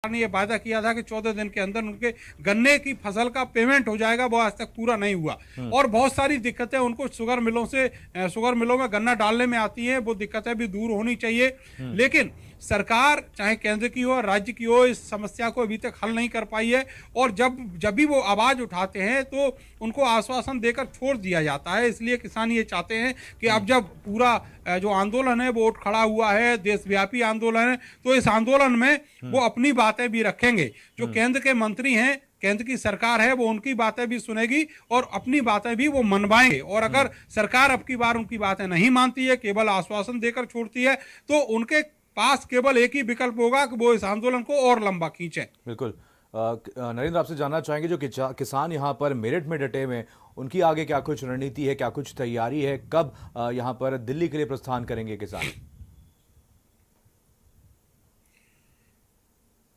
ने ये वादा किया था कि 14 दिन के अंदर उनके गन्ने की फसल का पेमेंट हो जाएगा, वो आज तक पूरा नहीं हुआ। और बहुत सारी दिक्कतें उनको शुगर मिलों में गन्ना डालने में आती हैं, वो दिक्कतें भी दूर होनी चाहिए। लेकिन सरकार चाहे केंद्र की हो राज्य की हो, इस समस्या को अभी तक हल नहीं कर पाई है। और जब भी वो आवाज उठाते हैं तो उनको आश्वासन देकर छोड़ दिया जाता है। इसलिए किसान ये चाहते हैं कि अब जब पूरा जो आंदोलन है वो उठ खड़ा हुआ है, देशव्यापी आंदोलन है, तो इस आंदोलन में वो अपनी बातें भी रखेंगे। जो केंद्र के मंत्री हैं, केंद्र की सरकार है, वो उनकी बातें भी सुनेगी और अपनी बातें भी वो मनवाएंगे। और अगर सरकार अब की बार उनकी बातें नहीं मानती है, केवल आश्वासन देकर छोड़ती है, तो उनके पास केवल एक ही विकल्प होगा कि वो इस आंदोलन को और लंबा खींचे। बिल्कुल। नरेंद्र, आपसे जानना चाहेंगे जो किसान यहाँ पर मेरठ में डटे हुए हैं, उनकी आगे क्या कुछ रणनीति है, क्या कुछ तैयारी है, कब यहाँ पर दिल्ली के लिए प्रस्थान करेंगे किसान?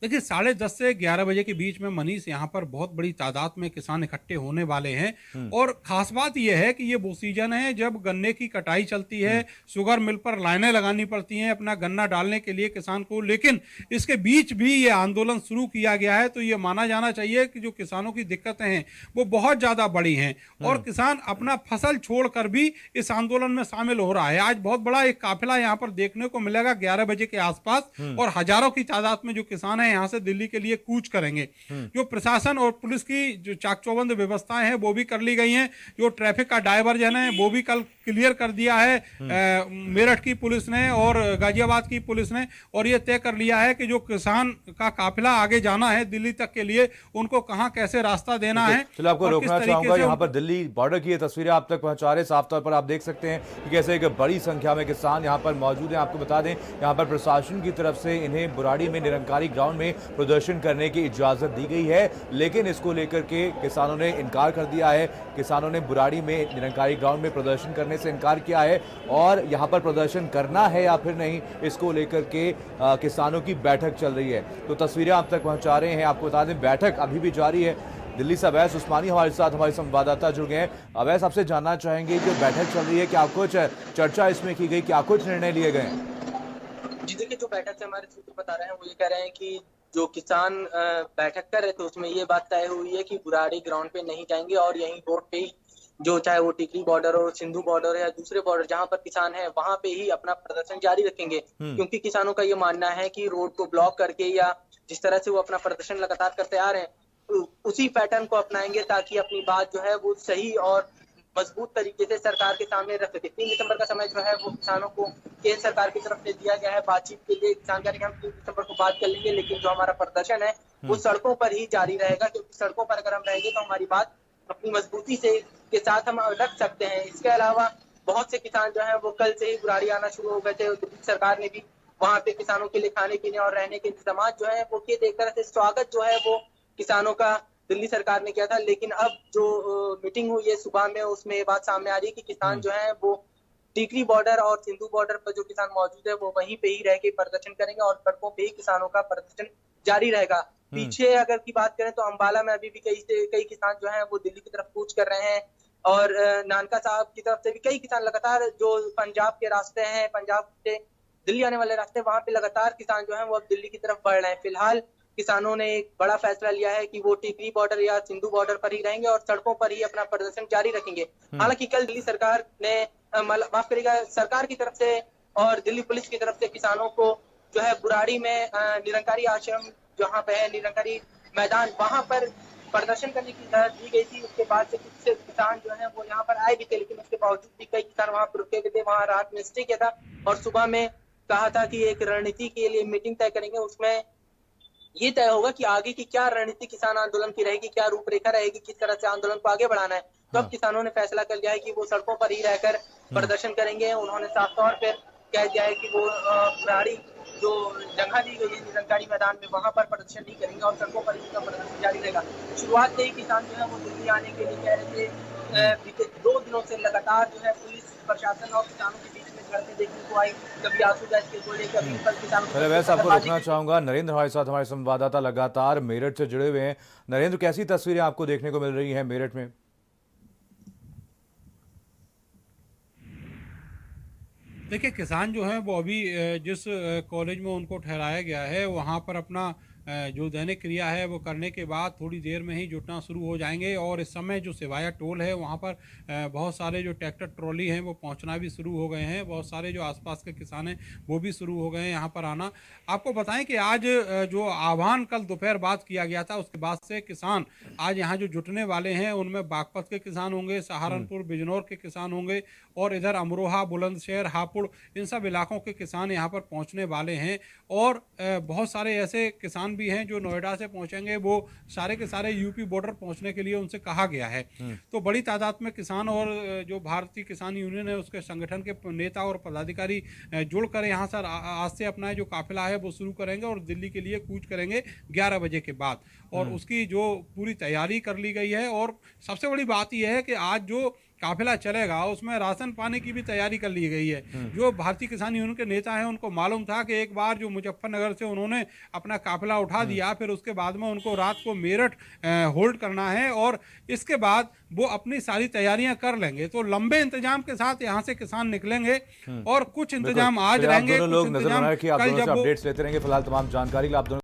देखिए 10:30 से 11 बजे के बीच में मनीष यहाँ पर बहुत बड़ी तादाद में किसान इकट्ठे होने वाले हैं। और खास बात यह है कि ये वो सीजन है जब गन्ने की कटाई चलती है, शुगर मिल पर लाइनें लगानी पड़ती हैं अपना गन्ना डालने के लिए किसान को। लेकिन इसके बीच भी ये आंदोलन शुरू किया गया है, तो ये माना जाना चाहिए कि जो किसानों की दिक्कतें हैं वो बहुत ज़्यादा बड़ी हैं। और किसान अपना फसल छोड़कर भी इस आंदोलन में शामिल हो रहा है। आज बहुत बड़ा एक काफिला यहाँ पर देखने को मिलेगा 11 बजे के आसपास, और हजारों की तादाद में जो किसान हैं यहाँ से दिल्ली के लिए कूच करेंगे। जो प्रशासन और पुलिस की जो चाक चौबंद व्यवस्थाएं हैं वो भी कर ली गई हैं। जो ट्रैफिक का डायवर्जन है वो भी कल क्लियर कर दिया है मेरठ की पुलिस ने और गाजियाबाद की पुलिस ने। और ये तय कर लिया है कि जो किसान का काफिला आगे जाना है दिल्ली तक के लिए, उनको कहां कैसे रास्ता देना है। चलो, आपको रोकना चाहूंगा, यहाँ पर दिल्ली बॉर्डर की ये तस्वीरें आप तक पहुंचा रहे। साफ तौर पर आप देख सकते हैं कि कैसे एक बड़ी संख्या में किसान यहाँ पर मौजूद हैं। आपको बता दें, यहाँ पर प्रशासन की तरफ से इन्हें बुराड़ी में निरंकारी ग्राउंड में प्रदर्शन करने की इजाजत दी गई है, लेकिन इसको लेकर के किसानों ने इनकार कर दिया है। किसानों ने बुराड़ी में निरंकारी ग्राउंड में प्रदर्शन करने से इनकार किया है, और यहाँ पर प्रदर्शन करना है या फिर नहीं, इसको लेकर के किसानों की बैठक चल रही है। तो तस्वीरें आप तक पहुंचा रहे हैं। आपको बता दें, बैठक अभी भी जारी है। दिल्ली से अवैस उस्मानी हमारे साथ, हमारे संवाददाता जुड़ गए हैं। अवैस, आपसे जानना चाहेंगे, जो बैठक चल रही है, क्या कुछ चर्चा इसमें की गई, क्या कुछ निर्णय लिए गए? जी देखिए, जो बैठक से हमारे सूत्र बता रहे हैं वो ये कह रहे हैं कि जो किसान बैठक कर रहे थे उसमें ये बात तय हुई है कि बुराड़ी ग्राउंड पे नहीं जाएंगे और यहीं रोड पे ही, जो चाहे वो टिकरी बॉर्डर हो, सिंधु बॉर्डर या दूसरे बॉर्डर जहां पर किसान है वहां पे ही अपना प्रदर्शन जारी रखेंगे। क्योंकि किसानों का ये मानना है कि रोड को ब्लॉक करके या जिस तरह से वो अपना प्रदर्शन लगातार करते आ रहे हैं उसी पैटर्न को अपनाएंगे, ताकि अपनी बात जो है वो सही और मजबूत तरीके से सरकार के सामने रख सके। 3 दिसंबर का समय जो है वो किसानों को केंद्र सरकार की तरफ से दिया गया है बातचीत के लिए। किसान कह रहे हैं हम 3 दिसंबर को बात कर लेंगे, लेकिन जो हमारा प्रदर्शन है वो सड़कों पर ही जारी रहेगा, क्योंकि सड़कों पर अगर हम रहेंगे तो हमारी बात अपनी मजबूती से के साथ हम रख सकते हैं। इसके अलावा बहुत से किसान जो है वो कल से ही बुराड़ी आना शुरू हो गए थे। सरकार ने भी वहां पे किसानों के लिए खाने पीने और रहने के इंतजाम जो है वो किए। एक तरह से स्वागत जो है वो किसानों का दिल्ली सरकार ने किया था। लेकिन अब जो मीटिंग हुई है सुबह में, उसमें ये बात सामने आ रही है कि किसान जो है वो टीकरी बॉर्डर और सिंधु बॉर्डर पर जो किसान मौजूद है वो वहीं पे ही रह के प्रदर्शन करेंगे और सड़कों पे ही किसानों का प्रदर्शन जारी रहेगा। पीछे अगर की बात करें तो अंबाला में अभी भी कई किसान जो है वो दिल्ली की तरफ कूच कर रहे हैं। और नानका साहब की तरफ से भी कई किसान लगातार, जो पंजाब के रास्ते हैं, पंजाब से दिल्ली आने वाले रास्ते, वहां पे लगातार किसान जो है वो अब दिल्ली की तरफ बढ़ रहे हैं। फिलहाल किसानों ने एक बड़ा फैसला लिया है कि वो टिकरी बॉर्डर या सिंधु बॉर्डर पर ही रहेंगे और सड़कों पर ही अपना प्रदर्शन जारी रखेंगे। हालांकि कल दिल्ली सरकार ने माफ करिएगा, सरकार की तरफ से और दिल्ली पुलिस की तरफ से किसानों को जो है बुराड़ी में निरंकारी आश्रम जहाँ पे है, निरंकारी मैदान, वहां पर प्रदर्शन करने की इजाजत दी गई थी। उसके बाद से कुछ किसान जो है वो यहाँ पर आए भी थे, लेकिन उसके बावजूद भी कई किसान वहां पर रुके हुए थे, वहां रात में स्टे किया था और सुबह में कहा था कि एक रणनीति के लिए मीटिंग तय करेंगे। उसमें ये तय होगा कि आगे की क्या रणनीति किसान आंदोलन की रहेगी, क्या रूपरेखा रहेगी, किस तरह से आंदोलन को आगे बढ़ाना है। तो अब किसानों ने फैसला कर लिया है कि वो सड़कों पर ही रहकर प्रदर्शन करेंगे। उन्होंने साफ तौर पर कह दिया है कि वो बुराड़ी जो जगह दी गई है निरंकारी मैदान में, वहां पर प्रदर्शन नहीं करेंगे और सड़कों पर ही प्रदर्शन जारी रहेगा। शुरुआत से ही किसान जो है वो दिल्ली आने के लिए कह रहे थे। बीते 2 दिनों से लगातार जो है पुलिस प्रशासन और किसानों के बीच में झड़पें देखने को आई। कभी आंसू गैस के गोले, कभी किसानों। वैसे आपको रोकना चाहूंगा, नरेंद्र हमारे साथ, हमारे संवाददाता लगातार मेरठ से जुड़े हुए हैं। नरेंद्र, कैसी तस्वीरें आपको देखने को मिल रही हैं मेरठ में? देखिए किसान जो है वो अभी जिस कॉलेज में उनको ठहराया गया है वहाँ पर अपना जो दैनिक क्रिया है वो करने के बाद थोड़ी देर में ही जुटना शुरू हो जाएंगे। और इस समय जो सिवाया टोल है वहाँ पर बहुत सारे जो ट्रैक्टर ट्रॉली हैं वो पहुँचना भी शुरू हो गए हैं। बहुत सारे जो आसपास के किसान हैं वो भी शुरू हो गए हैं यहाँ पर आना। आपको बताएं कि आज जो आह्वान कल दोपहर बाद किया गया था उसके बाद से किसान आज यहाँ जो जुटने वाले हैं उनमें बागपत के किसान होंगे, सहारनपुर बिजनौर के किसान होंगे और इधर अमरोहा, बुलंदशहर, हापुड़, इन सब इलाकों के किसान यहाँ पर पहुँचने वाले हैं। और बहुत सारे ऐसे किसान भी हैं जो नोएडा से पहुँचेंगे। वो सारे के सारे यूपी बॉर्डर पहुँचने के लिए उनसे कहा गया है। तो बड़ी तादाद में किसान और जो भारतीय किसान यूनियन है उसके संगठन के नेता और पदाधिकारी जुड़कर यहाँ सर आज से अपना जो काफिला है वो शुरू करेंगे और दिल्ली के लिए कूच करेंगे 11 बजे के बाद। और उसकी जो पूरी तैयारी कर ली गई है। और सबसे बड़ी बात यह है कि आज जो काफिला चलेगा उसमें राशन पाने की भी तैयारी कर ली गई है। जो भारतीय किसान यूनियन के नेता हैं उनको मालूम था कि एक बार जो मुजफ्फरनगर से उन्होंने अपना काफिला उठा दिया, फिर उसके बाद में उनको रात को मेरठ होल्ड करना है और इसके बाद वो अपनी सारी तैयारियां कर लेंगे। तो लंबे इंतजाम के साथ यहाँ से किसान निकलेंगे और कुछ इंतजाम आज रहेंगे, लोग नजर बना रखिए, आप दोनों से जब अपडेट्स लेते रहेंगे। फिलहाल तमाम जानकारी के लिए आप दोनों